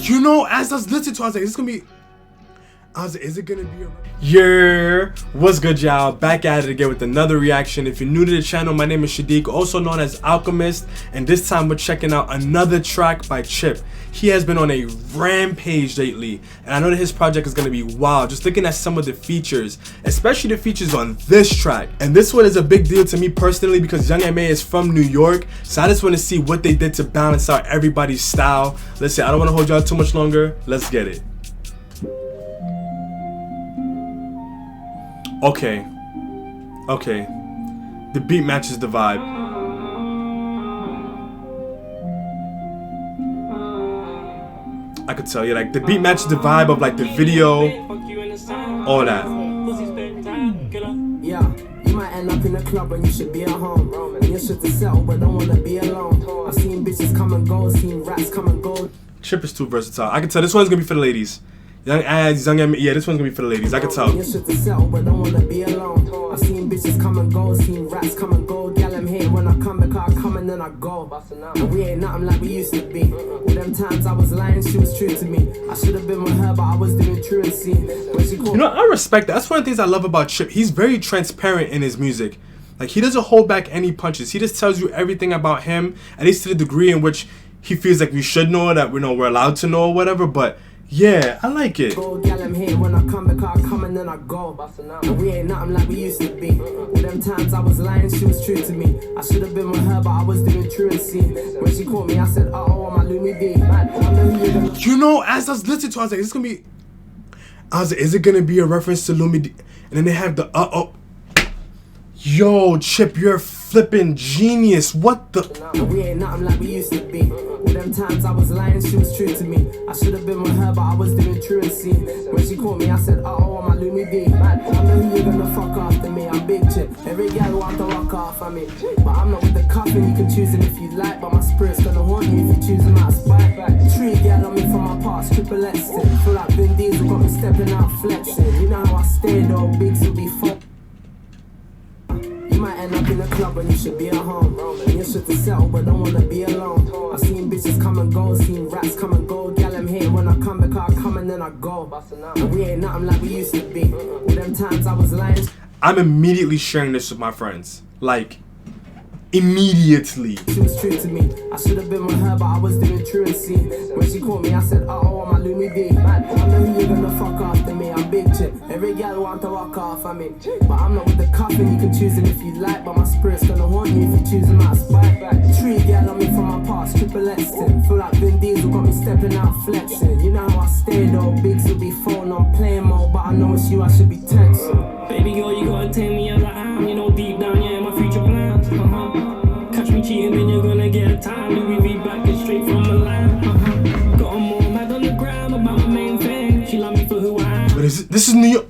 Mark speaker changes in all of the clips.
Speaker 1: You know, as I was listening to it, I was like, is it gonna be a... Yeah, what's good, y'all? Back at it again with another reaction. If you're new to the channel, my name is Shadiq, also known as Alchemist, and this time we're checking out another track by Chip. He has been on a rampage lately, and I know that his project is gonna be wild. Just looking at some of the features, especially the features on this track. And this one is a big deal to me personally because Young M.A is from New York, so I just want to see what they did to balance out everybody's style. Let's see, I don't want to hold y'all too much longer. Let's get it. Okay, the beat matches the vibe. I could tell you, like, the beat matches the vibe of like the video, all that.
Speaker 2: Yeah, you might end up in a club when you should be at home. And you should sell but don't wanna be alone. I've seen bitches come and go, seen rats come and go.
Speaker 1: Chip is too versatile. I can tell this one's gonna be for the ladies. Young ads, young M, yeah, this one's gonna be for the ladies. I can tell.
Speaker 2: You should sell but don't wanna be alone. I've seen bitches come and go, seen rats come and go. Gal, I'm here when I come because I come and then I go. And we ain't nothing like we used to be. All them times I was lying, she was true to me. I should have been with her, but I was doing truancy. When she called,
Speaker 1: you know, I respect that. That's one of the things I love about Chip. He's very transparent in his music. Like, he doesn't hold back any punches. He just tells you everything about him, at least to the degree in which he feels like we should know, that we're allowed to know or whatever. But yeah, I like it.
Speaker 2: Gal, I'm here when I come because I come and then I go. And we ain't nothing like we used to be. All them times I was lying, she was true to me. I should have been with her, but I was doing truancy. When she called me, I said, oh, I'm a Lumidee.
Speaker 1: You know, as I was listening to it, I was like, is it gonna be a reference to Lumidee? And then they have the yo, Chip, you're a flipping genius. What the?
Speaker 2: We ain't nothing like we used to be. All them times I was lying, she was true to me. I should have been with her, but I was doing truancy. When she called me, I said, oh, I'm a Lumidee. I know who you're gonna fuck after me. I'm big Chip. Every girl want to rock off of me. But I'm not with the coffin, you can choose him if you like. But my spirit's gonna haunt you if you choose him out of spite. Tree girl on me from my past, triple X. Full like Vin Diesel, got me stepping out flexing. You know how I stay though, bigs will be full. You might end up in a club when you should be at home. And you should sell but don't wanna be alone. I've seen bitches come and go, seen rats come and go. Gal, I'm here when I come because I come and then I go. And we ain't nothing like we used to be. All them times I was lying.
Speaker 1: I'm immediately sharing this with my friends. Like, immediately.
Speaker 2: She was true to me. I should have been with her, but I was doing truancy. When she called me, I said, oh, I'm a Lumidee. I know who you're gonna fuck after me. I'm big Chip. Every girl want to walk off of me. But I'm not with the coffin, you can choose him if you like. But my spirit's gonna haunt you if you choose him out of spite. Tree girl on me from my past, triple X. Full like Vin Diesel, got me stepping out flexing. You know how I stay though, bigs will be phone on playing mode. But I know it's you, I should be texting.
Speaker 3: Baby girl, you gotta take me as I am. You know deep down, yeah, my future plans. Catch me cheating, then you're gonna get a time. Louis back and straight from the line. Got 'em all mad on the ground about my main thing. She love me for who I am.
Speaker 1: But this is New York.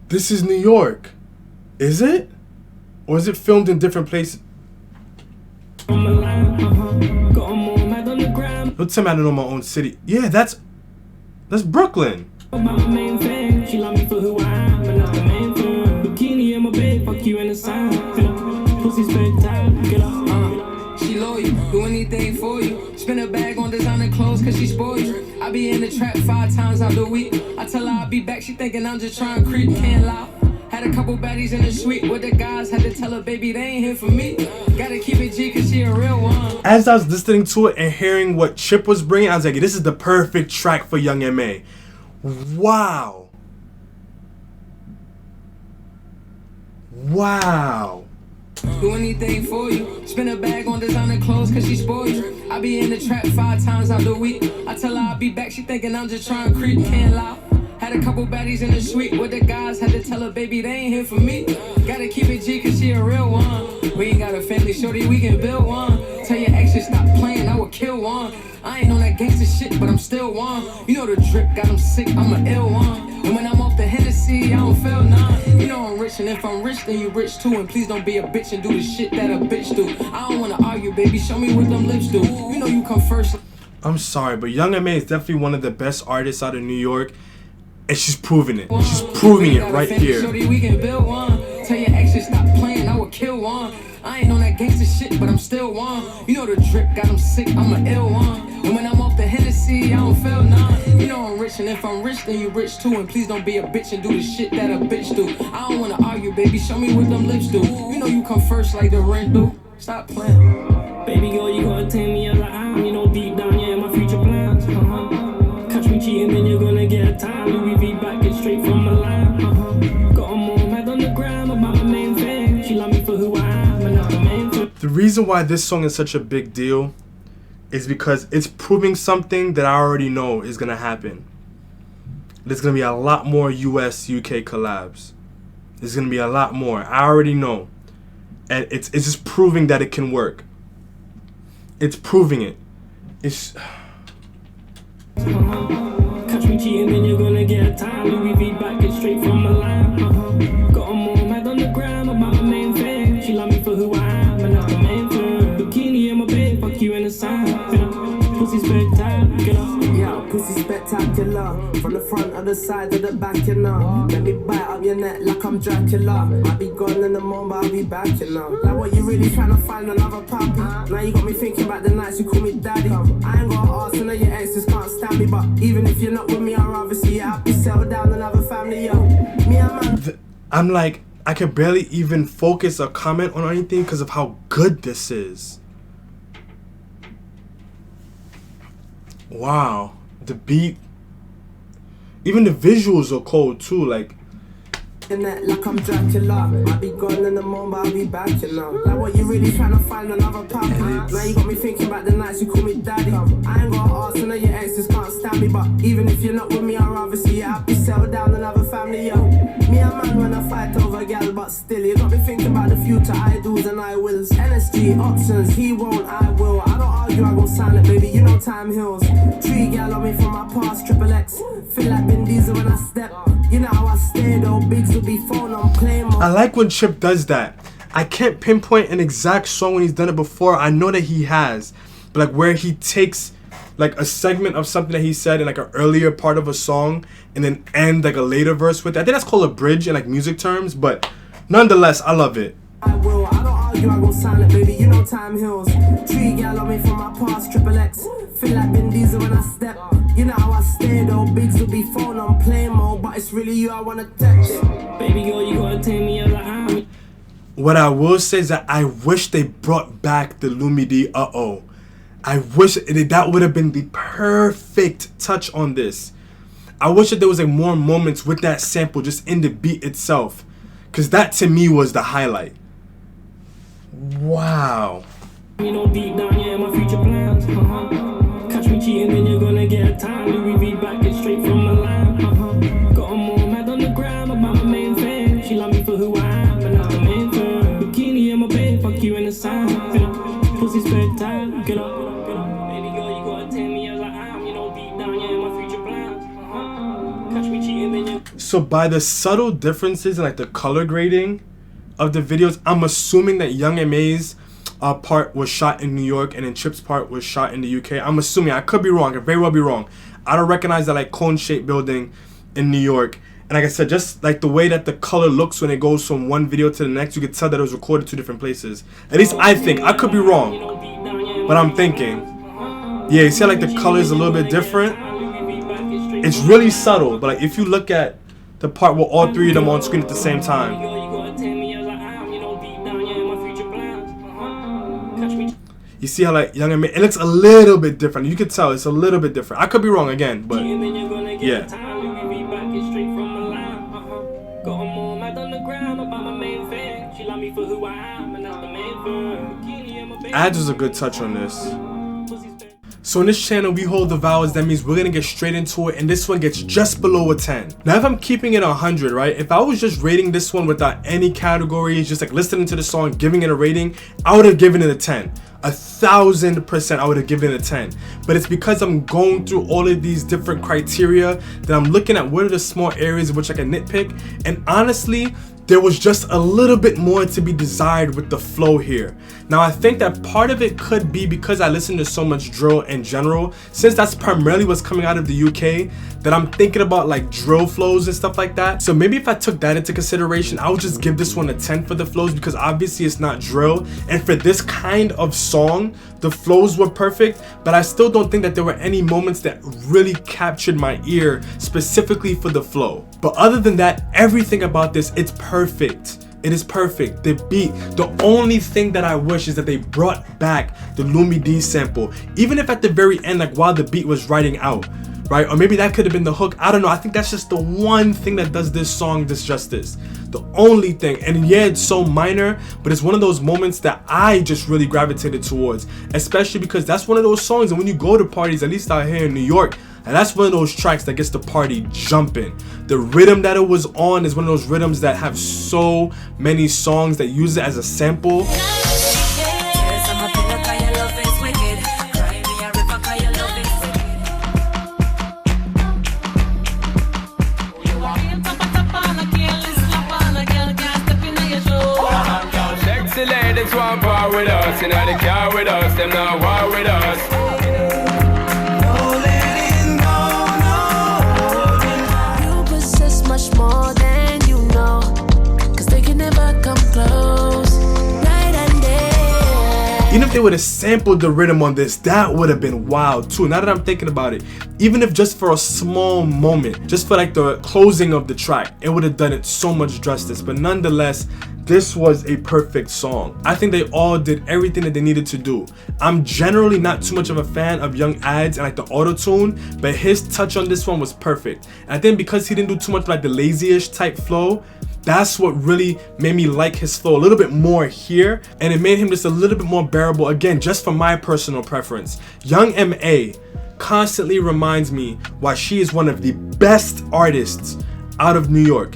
Speaker 1: This is New York. Is it? Or is it filmed in different places?
Speaker 3: From the line. Got 'em all mad on the ground.
Speaker 1: Don't tell me I don't know my own city. Yeah, that's Brooklyn.
Speaker 3: About my main thing. She love me for who I am, and that's the main thing. Bikini in my bed, fuck you in the sand. Pussy spend time, get up.
Speaker 4: She loyal, do anything for you. Spend a bag on designer clothes cause she spoiled you. I be in the trap 5 times out the week. I tell her I'll be back, she thinking I'm just trying to creep. Can't lie. Had a couple baddies in the suite with the guys. Had to tell her, baby, they ain't here for me. Gotta keep it G cause she a real one.
Speaker 1: As I was listening to it and hearing what Chip was bringing, I was like, this is the perfect track for Young M.A. Wow. Wow.
Speaker 4: Do anything for you. Spend a bag on designer clothes cause she spoiled you. I be in the trap 5 times out the week. I tell her I'll be back, she thinking I'm just trying to creep. Can't lie. Had a couple baddies in the suite with the guys. Had to tell her, baby, they ain't here for me. Gotta keep it G cause she a real one. We ain't got a family, shorty, we can build one. Tell your ex to stop playing, I will kill one. I ain't on that gangster shit, but I'm still one. You know the drip got him sick, I'm an ill one. And when I'm off the Hennessy, I don't feel none. You know I'm rich, and if I'm rich, then you rich too. And please don't be a bitch and do the shit that a bitch do. I don't wanna argue, baby, show me what them lips do. You know you come first.
Speaker 1: I'm sorry, but Young M.A is definitely one of the best artists out of New York. And she's proving it. She's proving it right here.
Speaker 4: We can build one. Tell your ex to stop playing, I will kill one. I ain't on that gangster shit, but I'm still one. You know the drip got him sick, I'm an ill one. And when I'm off the Hennessy, I don't feel rich, and if I'm rich, then you rich too. And please don't be a bitch and do the shit that a bitch do. I don't wanna argue, baby, show me what them lips do. You know you come first like the rent do. Stop playing.
Speaker 3: Baby girl, you gotta take me as I am. You know deep down, yeah, my future plans. Catch me cheating, then you're gonna get a time. Louis V back it straight from Milan. Got a more mad on the gram about my main thing. She love me for who I am, and that's the main thing.
Speaker 1: The reason why this song is such a big deal is because it's proving something that I already know is gonna happen. There's gonna be a lot more US UK collabs. There's gonna be a lot more. I already know. And it's just proving that it can work. It's proving it. It's
Speaker 3: Catch me cheating, then you're gonna get a time. Louis V back it straight from Milan. Got a more mad on the gram about my main thing. She love me for who I am, and that's the main thing. Bikini in my bed, fuck you in the sand. Pussy spectacular.
Speaker 2: Yeah, pussy spectacular. From the front or the side or the back, you know. Let me bite up your neck like I'm Dracula. I'll be gone in the moment, but I'll be back, you know. Like what you really trying to find another puppy? Now you got me thinking about the nights you call me daddy. I ain't got to ask, I know your exes can't stand me. But even if you're not with me, I'd rather see you happy, settle down and have a family, yo. Me and man.
Speaker 1: I'm like, I can barely even focus or comment on anything because of how good this is. Wow, the beat, even the visuals are cold too. Like
Speaker 2: Like I'm Dracula. I'll be gone in the moment, but I'll be back, you know. Like what you really trying to find another puppy? Now you got me thinking about the nights you call me daddy. I ain't got to ask, I know your exes can't stand me. But even if you're not with me, I'd rather see you happy, settle down and have a family, yo. Me and man when I fight over a gal, but still you got me thinking about the future, I do's and I wills. NSG options, he won't, I will. I don't argue, I go silent, baby, you know time heals. Tree gal on me from my past, triple X. Feel like Vin Diesel when I step. You know how I stay though, Biggs will be phone on play mode.
Speaker 1: I like when Chip does that. I can't pinpoint an exact song when he's done it before. I know that he has, but like where he takes like a segment of something that he said in like an earlier part of a song and then end like a later verse with it. I think that's called a bridge in like music terms, but nonetheless, I love it.
Speaker 2: I will, I don't argue, I go silent, baby, you know time heals. Tree gal on me from my past, triple X. Feel like Vin Diesel when I step. You know how I stay though, Biggs will be phone on play mode, but it's really you I wanna text.
Speaker 3: Baby girl, you gotta take me as I am.
Speaker 1: What I will say is that I wish they brought back the Lumidee uh-oh. I wish that would have been the perfect touch on this. I wish that there was like more moments with that sample just in the beat itself, because that to me was the highlight. Wow.
Speaker 3: You know deep down, yeah, my future plans. Catch me cheating, then you're gonna get a time. Louis V back it straight from Milan. Got a more mad on the gram about my main thing. She love me for who I am, and that's the main thing. Bikini in my bed, fuck you in the sand. Pussy spectacular. Baby girl, you gotta take me as I am. You know deep down, yeah, my future plans. Catch me cheating, then you.
Speaker 1: So by the subtle differences in like the color grading of the videos, I'm assuming that Young M.A.'s part was shot in New York and then Chip's part was shot in the UK. I'm assuming. I could be wrong. I could very well be wrong. I don't recognize that like cone-shaped building in New York. And like I said, just like the way that the color looks when it goes from one video to the next, you could tell that it was recorded two different places. At least I think. I could be wrong, but I'm thinking. Yeah, you see how like the color is a little bit different? It's really subtle, but like if you look at the part where all three of them are on screen at the same time, you see how like Young M.A., it looks a little bit different. You could tell it's a little bit different. I could be wrong again, but yeah. Ads was a good touch on this. So in this channel, we hold the vowels. That means we're gonna get straight into it, and this one gets just below a 10. Now if I'm keeping it 100, right, if I was just rating this one without any categories, just like listening to the song, giving it a rating, I would have given it a 10. 1000% I would have given it a 10. But it's because I'm going through all of these different criteria that I'm looking at what are the small areas in which I can nitpick, and honestly, there was just a little bit more to be desired with the flow here. Now I think that part of it could be because I listen to so much drill in general, since that's primarily what's coming out of the UK, that I'm thinking about like drill flows and stuff like that. So maybe if I took that into consideration, I would just give this one a 10 for the flows, because obviously it's not drill, and for this kind of song the flows were perfect, but I still don't think that there were any moments that really captured my ear specifically for the flow. But other than that, everything about this, it's perfect. It is perfect. The beat, the only thing that I wish is that they brought back the Lumidee sample, even if at the very end, like while the beat was writing out, right? Or maybe that could have been the hook. I don't know. I think that's just the one thing that does this song this justice. The only thing. And yeah, it's so minor, but it's one of those moments that I just really gravitated towards, especially because that's one of those songs, and when you go to parties, at least out here in New York, and that's one of those tracks that gets the party jumping. The rhythm that it was on is one of those rhythms that have so many songs that use it as a sample.
Speaker 5: Sexy ladies want war with us, in the car with us, them not war with us.
Speaker 2: More than you know, cause they can never come close, night and day.
Speaker 1: Even if they would have sampled the rhythm on this, that would have been wild too. Now that I'm thinking about it, even if just for a small moment, just for like the closing of the track, it would have done it so much justice. But nonetheless, this was a perfect song. I think they all did everything that they needed to do. I'm generally not too much of a fan of Young Adz and like the auto-tune, but his touch on this one was perfect. And I think because he didn't do too much like the lazy-ish type flow, that's what really made me like his flow a little bit more here, and it made him just a little bit more bearable, again, just for my personal preference. Young M.A. constantly reminds me why she is one of the best artists out of New York,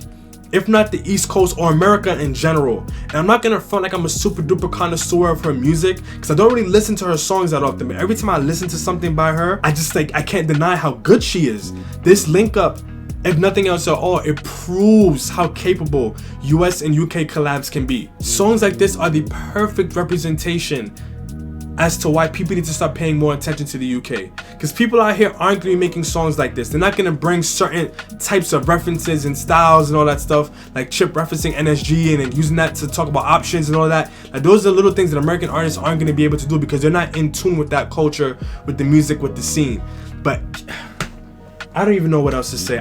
Speaker 1: if not the East Coast or America in general. And I'm not gonna front like I'm a super duper connoisseur of her music, because I don't really listen to her songs that often, but every time I listen to something by her, I just like, I can't deny how good she is. This link up, if nothing else at all, it proves how capable US and UK collabs can be. Songs like this are the perfect representation as to why people need to start paying more attention to the UK, because people out here aren't going to be making songs like this. They're not going to bring certain types of references and styles and all that stuff, like Chip referencing NSG and then using that to talk about options and all that. Like, those are little things that American artists aren't going to be able to do because they're not in tune with that culture, with the music, with the scene. But I don't even know what else to say.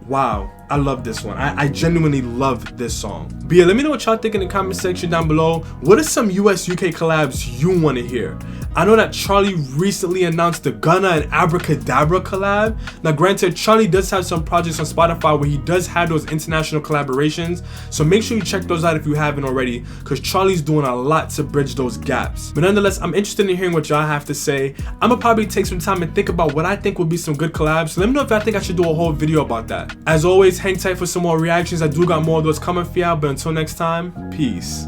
Speaker 1: Wow, I love this one. I genuinely love this song. But yeah, let me know what y'all think in the comment section down below. What are some US UK collabs you want to hear? I know that Charlie recently announced the Gunna and Abracadabra collab. Now granted, Charlie does have some projects on Spotify where he does have those international collaborations, so make sure you check those out if you haven't already, because Charlie's doing a lot to bridge those gaps. But nonetheless, I'm interested in hearing what y'all have to say. I'm gonna probably take some time and think about what I think would be some good collabs, so let me know if I think I should do a whole video about that. As always, hang tight for some more reactions. I do got more of those coming for y'all, but until next time, peace.